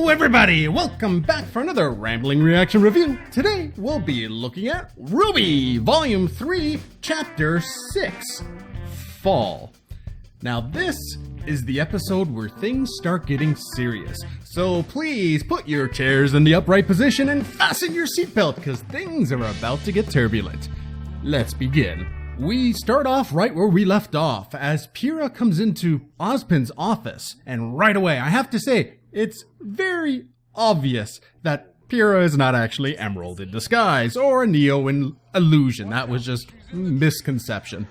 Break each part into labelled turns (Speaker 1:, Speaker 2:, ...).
Speaker 1: Hello everybody, welcome back for another Rambling Reaction Review. Today we'll be looking at RWBY Volume 3, Chapter 6, Fall. Now this is the episode where things start getting serious, so please put your chairs in the upright position and fasten your seatbelt because things are about to get turbulent. Let's begin. We start off right where we left off as Pyrrha comes into Ozpin's office, and right away I have to say, it's very obvious that Pyrrha is not actually Emerald in disguise or a Neo in illusion. That was just misconception.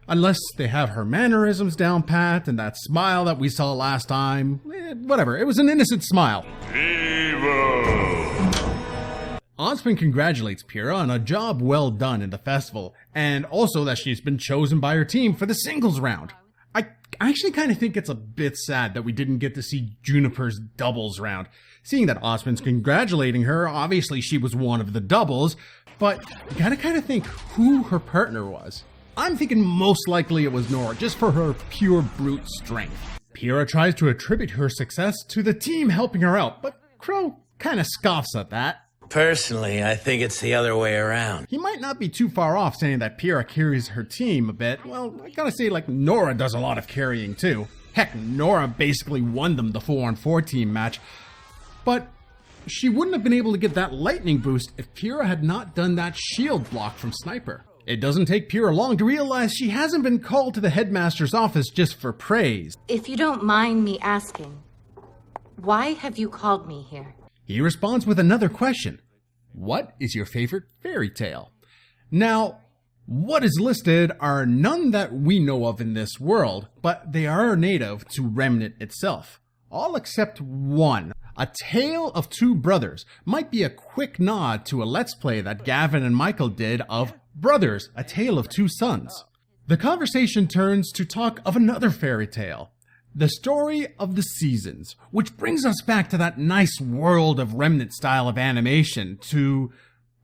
Speaker 1: Unless they have her mannerisms down pat and that smile that we saw last time. Whatever, it was an innocent smile. Ozpin congratulates Pyrrha on a job well done in the festival, and also that she's been chosen by her team for the singles round. I actually kind of think it's a bit sad that we didn't get to see Juniper's doubles round. Seeing that Ozpin's congratulating her, obviously she was one of the doubles, but you gotta kind of think who her partner was. I'm thinking most likely it was Nora, just for her pure brute strength. Pyrrha tries to attribute her success to the team helping her out, but Crow kind of scoffs at that.
Speaker 2: Personally, I think it's the other way around.
Speaker 1: He might not be too far off saying that Pyrrha carries her team a bit. Well, I gotta say, Nora does a lot of carrying too. Heck, Nora basically won them the 4-on-4 team match. But she wouldn't have been able to get that lightning boost if Pyrrha had not done that shield block from Sniper. It doesn't take Pyrrha long to realize she hasn't been called to the headmaster's office just for praise.
Speaker 3: If you don't mind me asking, why have you called me here?
Speaker 1: He responds with another question. What is your favorite fairy tale? Now, what is listed are none that we know of in this world, but they are native to Remnant itself. All except one. A Tale of Two Brothers might be a quick nod to a Let's Play that Gavin and Michael did of Brothers, A Tale of Two Sons. The conversation turns to talk of another fairy tale. The Story of the Seasons, which brings us back to that nice world of Remnant style of animation to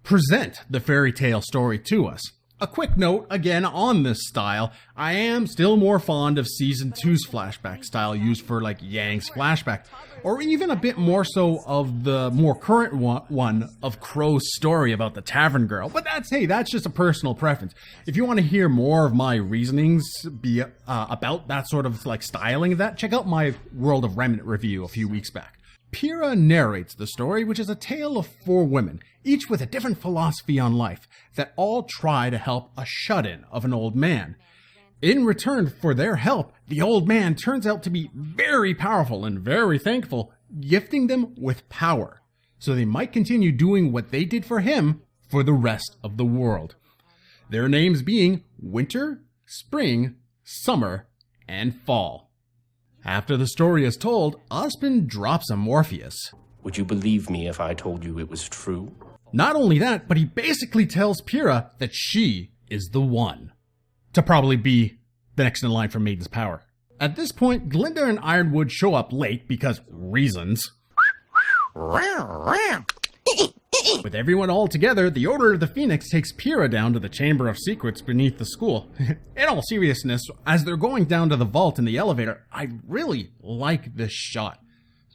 Speaker 1: present the fairy tale story to us. A quick note, again, on this style, I am still more fond of Season 2's flashback style used for Yang's flashback, or even a bit more so of the more current one of Crow's story about the tavern girl. But that's just a personal preference. If you want to hear more of my reasonings about that sort of styling of that, check out my World of Remnant review a few weeks back. Pyrrha narrates the story, which is a tale of 4 women, each with a different philosophy on life, that all try to help a shut-in of an old man. In return for their help, the old man turns out to be very powerful and very thankful, gifting them with power, so they might continue doing what they did for him for the rest of the world. Their names being Winter, Spring, Summer, and Fall. After the story is told, Ozpin drops a Morpheus.
Speaker 4: Would you believe me if I told you it was true?
Speaker 1: Not only that, but he basically tells Pyrrha that she is the one to probably be the next in line for Maiden's power. At this point, Glinda and Ironwood show up late because reasons. With everyone all together, the Order of the Phoenix takes Pyrrha down to the Chamber of Secrets beneath the school. In all seriousness, as they're going down to the vault in the elevator, I really like this shot.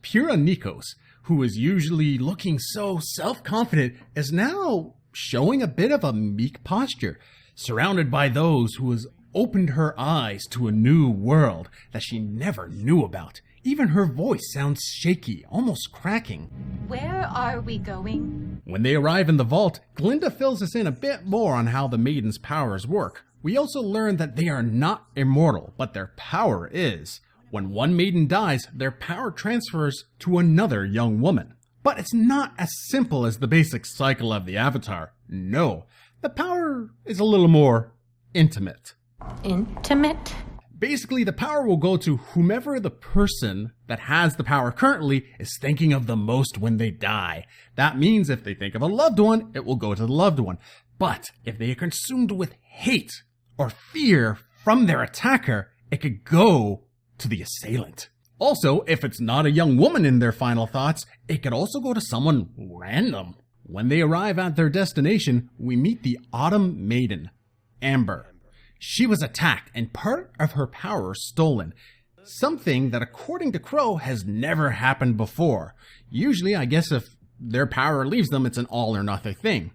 Speaker 1: Pyrrha Nikos, who is usually looking so self-confident, is now showing a bit of a meek posture, surrounded by those who has opened her eyes to a new world that she never knew about. Even her voice sounds shaky, almost cracking.
Speaker 3: Where are we going?
Speaker 1: When they arrive in the vault, Glinda fills us in a bit more on how the Maiden's powers work. We also learn that they are not immortal, but their power is. When one Maiden dies, their power transfers to another young woman. But it's not as simple as the basic cycle of the Avatar. No, the power is a little more intimate.
Speaker 3: Intimate?
Speaker 1: Basically, the power will go to whomever the person that has the power currently is thinking of the most when they die. That means if they think of a loved one, it will go to the loved one. But if they are consumed with hate or fear from their attacker, it could go to the assailant. Also, if it's not a young woman in their final thoughts, it could also go to someone random. When they arrive at their destination, we meet the Autumn Maiden, Amber. She was attacked and part of her power stolen. something that according to Crow has never happened before. Usually, I guess if their power leaves them, it's an all or nothing thing.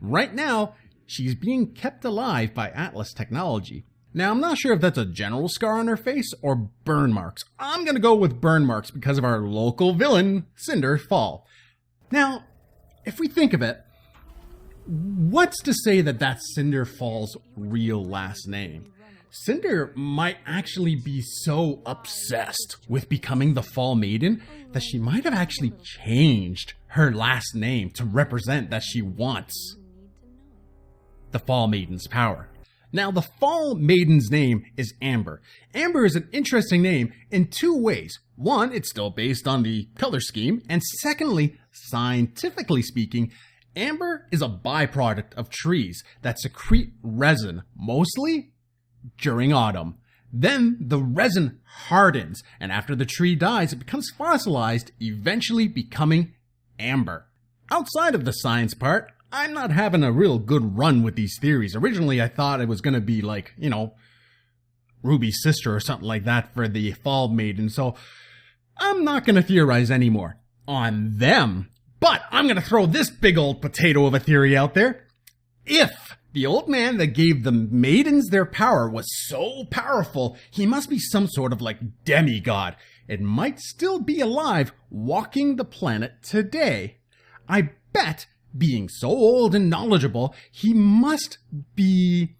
Speaker 1: Right now, she's being kept alive by Atlas technology. Now, I'm not sure if that's a general scar on her face or burn marks. I'm gonna go with burn marks because of our local villain, Cinder Fall. Now, if we think of it, what's to say that that's Cinder Fall's real last name? Cinder might actually be so obsessed with becoming the Fall Maiden that she might have actually changed her last name to represent that she wants the Fall Maiden's power. Now, the Fall Maiden's name is Amber. Amber is an interesting name in two ways. One, it's still based on the color scheme, and secondly, scientifically speaking, amber is a byproduct of trees that secrete resin, mostly during autumn. Then the resin hardens, and after the tree dies, it becomes fossilized, eventually becoming amber. Outside of the science part, I'm not having a real good run with these theories. Originally, I thought it was going to be like, Ruby's sister or something like that for the Fall Maiden, so I'm not going to theorize anymore on them. But I'm going to throw this big old potato of a theory out there. If the old man that gave the maidens their power was so powerful, he must be some sort of demigod. It might still be alive, walking the planet today. I bet, being so old and knowledgeable, he must be,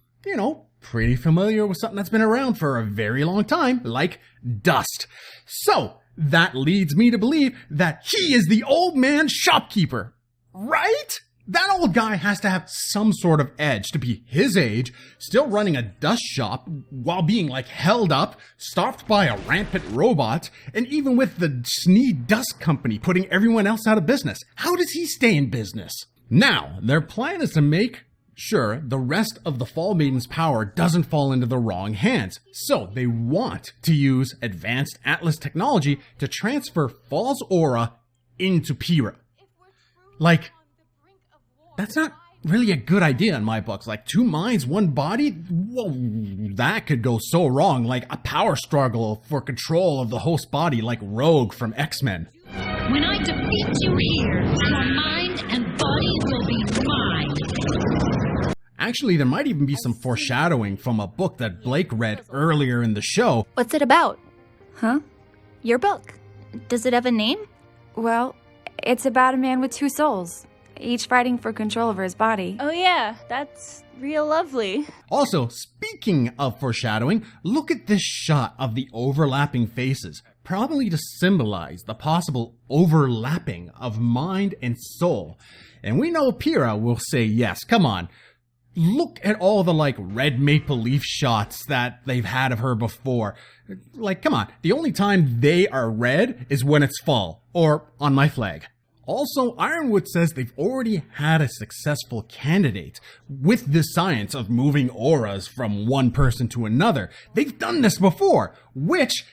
Speaker 1: pretty familiar with something that's been around for a very long time, like dust. So, that leads me to believe that he is the old man shopkeeper, right? That old guy has to have some sort of edge to be his age, still running a dust shop while being held up, stopped by a rampant robot, and even with the Sneed Dust Company putting everyone else out of business. How does he stay in business? Now, their plan is to make sure the rest of the Fall Maiden's power doesn't fall into the wrong hands. So they want to use advanced Atlas technology to transfer Fall's aura into Pyrrha. That's not really a good idea in my books. Two minds, one body? Whoa, that could go so wrong. Like a power struggle for control of the host body, like Rogue from X-Men.
Speaker 5: When I defeat you here, your mind and body will be mine.
Speaker 1: Actually, there might even be some foreshadowing from a book that Blake read earlier in the show.
Speaker 6: What's it about? Huh? Your book. Does it have a name?
Speaker 7: Well, it's about a man with two souls, each fighting for control over his body.
Speaker 6: Oh yeah, that's real lovely.
Speaker 1: Also, speaking of foreshadowing, look at this shot of the overlapping faces, probably to symbolize the possible overlapping of mind and soul. And we know Pyrrha will say yes. Come on. Look at all the red maple leaf shots that they've had of her before. Come on. The only time they are red is when it's fall or on my flag. Also, Ironwood says they've already had a successful candidate with this science of moving auras from one person to another. They've done this before, which,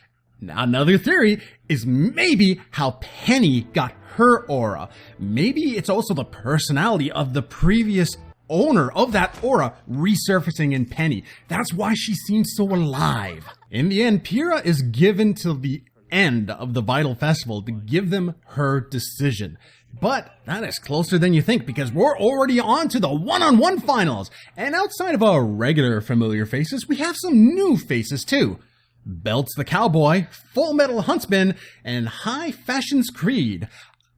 Speaker 1: another theory, is maybe how Penny got her aura. Maybe it's also the personality of the previous owner of that aura resurfacing in Penny. That's why she seems so alive. In the end, Pyrrha is given till the end of the Vital Festival to give them her decision. But that is closer than you think because we're already on to the one-on-one finals. And outside of our regular familiar faces, we have some new faces too. Belts the Cowboy, Full Metal Huntsman, and High Fashion's Creed.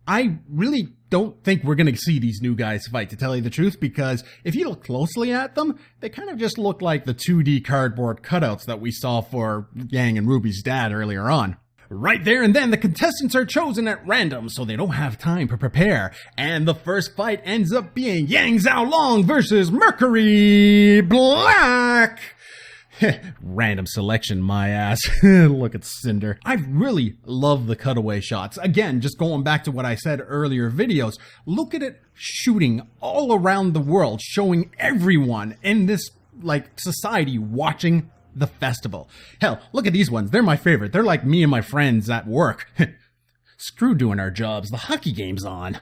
Speaker 1: I really don't think we're going to see these new guys fight, to tell you the truth, because if you look closely at them, they kind of just look like the 2D cardboard cutouts that we saw for Yang and Ruby's dad earlier on. Right there and then, the contestants are chosen at random, so they don't have time to prepare. And the first fight ends up being Yang Xiaolong versus Mercury Black. Random selection, my ass. Look at Cinder. I really love the cutaway shots. Again, just going back to what I said earlier videos, look at it shooting all around the world, showing everyone in this, society watching the festival. Hell, look at these ones. They're my favorite. They're like me and my friends at work. Screw doing our jobs. The hockey game's on.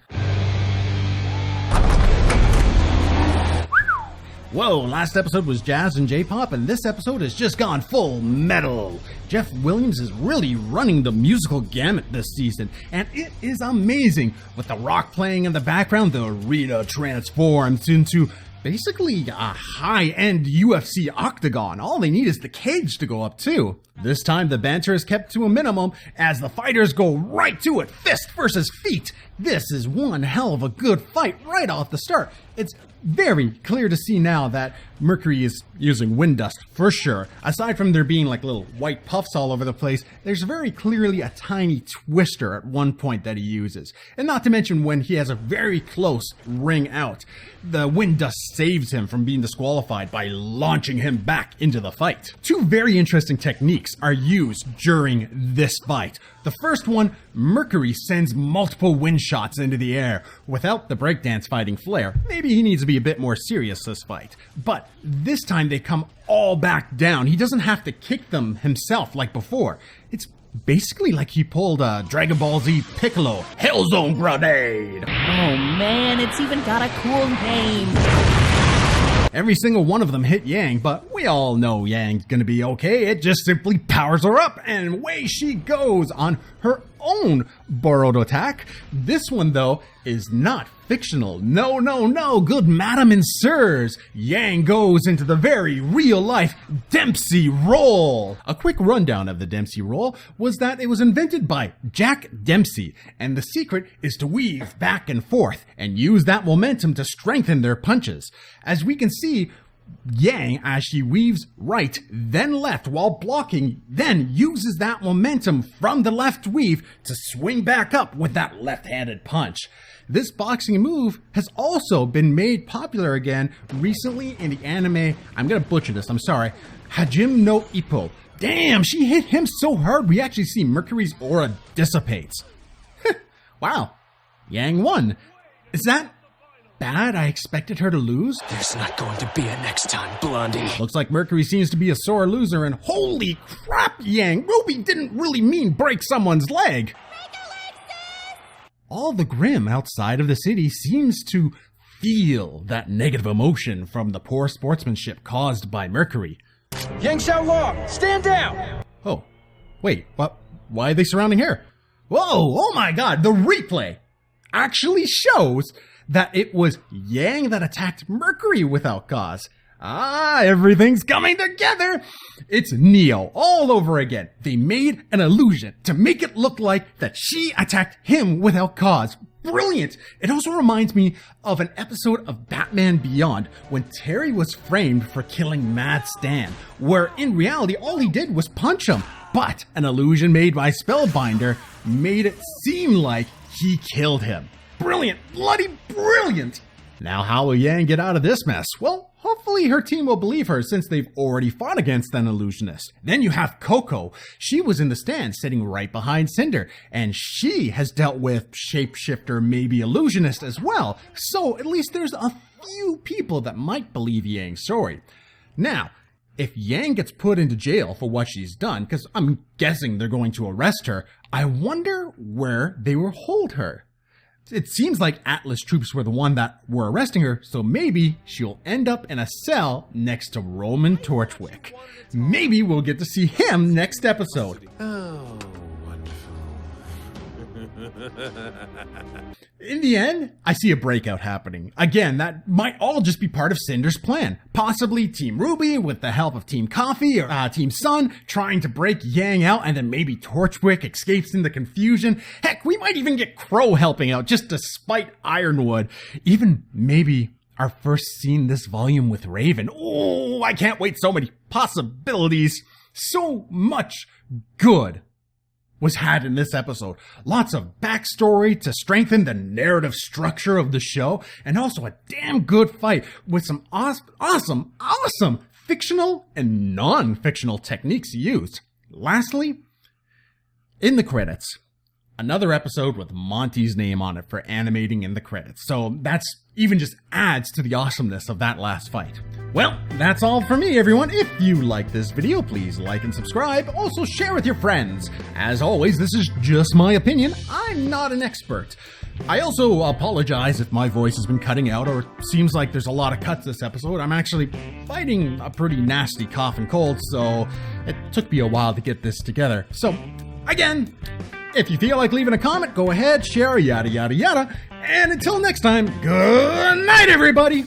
Speaker 1: Whoa, last episode was jazz and J-pop, and this episode has just gone full metal. Jeff Williams is really running the musical gamut this season, and it is amazing. With the rock playing in the background, the arena transforms into basically a high-end UFC octagon. All they need is the cage to go up to. This time the banter is kept to a minimum as the fighters go right to it, fist versus feet. This is one hell of a good fight right off the start. It's very clear to see now that Mercury is using wind dust for sure. Aside from there being like little white puffs all over the place, there's very clearly a tiny twister at one point that he uses. And not to mention when he has a very close ring out, the wind dust saves him from being disqualified by launching him back into the fight. Two very interesting techniques are used during this fight. The first one, Mercury sends multiple wind shots into the air. Without the breakdance fighting flair, maybe he needs to be a bit more serious this fight. But this time they come all back down. He doesn't have to kick them himself like before. It's basically like he pulled a Dragon Ball Z Piccolo Hellzone Grenade.
Speaker 8: Oh man, it's even got a cool name.
Speaker 1: Every single one of them hit Yang, but we all know Yang's gonna be okay. It just simply powers her up, and away she goes on her own borrowed attack. This one, though, is not fictional. No, good madam and sirs. Yang goes into the very real-life Dempsey roll. A quick rundown of the Dempsey roll was that it was invented by Jack Dempsey, and the secret is to weave back and forth and use that momentum to strengthen their punches. As we can see, Yang, as she weaves right, then left while blocking, then uses that momentum from the left weave to swing back up with that left-handed punch. This boxing move has also been made popular again recently in the anime, I'm gonna butcher this, I'm sorry, Hajime no Ippo. Damn, she hit him so hard we actually see Mercury's aura dissipates. Wow, Yang won. Is that bad? I expected her to lose.
Speaker 4: There's not going to be a next time, Blondie.
Speaker 1: Looks like Mercury seems to be a sore loser, and holy crap, Yang, RWBY didn't really mean break someone's leg. All the Grimm outside of the city seems to feel that negative emotion from the poor sportsmanship caused by Mercury.
Speaker 9: Yang Xiaolong, stand down!
Speaker 1: Oh, wait, what? Why are they surrounding her? Whoa, oh my god, the replay actually shows that it was Yang that attacked Mercury without cause. Ah, everything's coming together. It's Neo all over again. They made an illusion to make it look like that she attacked him without cause. Brilliant. It also reminds me of an episode of Batman Beyond when Terry was framed for killing Mad Stan, where in reality all he did was punch him. But an illusion made by Spellbinder made it seem like he killed him. Brilliant, bloody brilliant! Now how will Yang get out of this mess? Well, hopefully her team will believe her since they've already fought against an illusionist. Then you have Coco. She was in the stand sitting right behind Cinder, and she has dealt with shapeshifter, maybe illusionist as well. So at least there's a few people that might believe Yang's story. Now, if Yang gets put into jail for what she's done, because I'm guessing they're going to arrest her, I wonder where they will hold her. It seems like Atlas troops were the one that were arresting her, so maybe she'll end up in a cell next to Roman Torchwick. Maybe we'll get to see him next episode.
Speaker 2: Oh, wonderful.
Speaker 1: In the end, I see a breakout happening. Again, that might all just be part of Cinder's plan. Possibly Team RWBY with the help of Team Coffee or Team Sun trying to break Yang out, and then maybe Torchwick escapes in the confusion. Heck, we might even get Crow helping out just to spite Ironwood. Even maybe our first scene this volume with Raven. Oh, I can't wait. So many possibilities. So much good was had in this episode. Lots of backstory to strengthen the narrative structure of the show, and also a damn good fight with some awesome fictional and non-fictional techniques used. Lastly, in the credits, another episode with Monty's name on it for animating in the credits. So that's even just adds to the awesomeness of that last fight. Well, that's all for me, everyone. If you like this video, please like and subscribe. Also, share with your friends. As always, this is just my opinion. I'm not an expert. I also apologize if my voice has been cutting out or it seems like there's a lot of cuts this episode. I'm actually fighting a pretty nasty cough and cold, so it took me a while to get this together. So, again, if you feel like leaving a comment, go ahead, share, yada, yada, yada. And until next time, good night, everybody!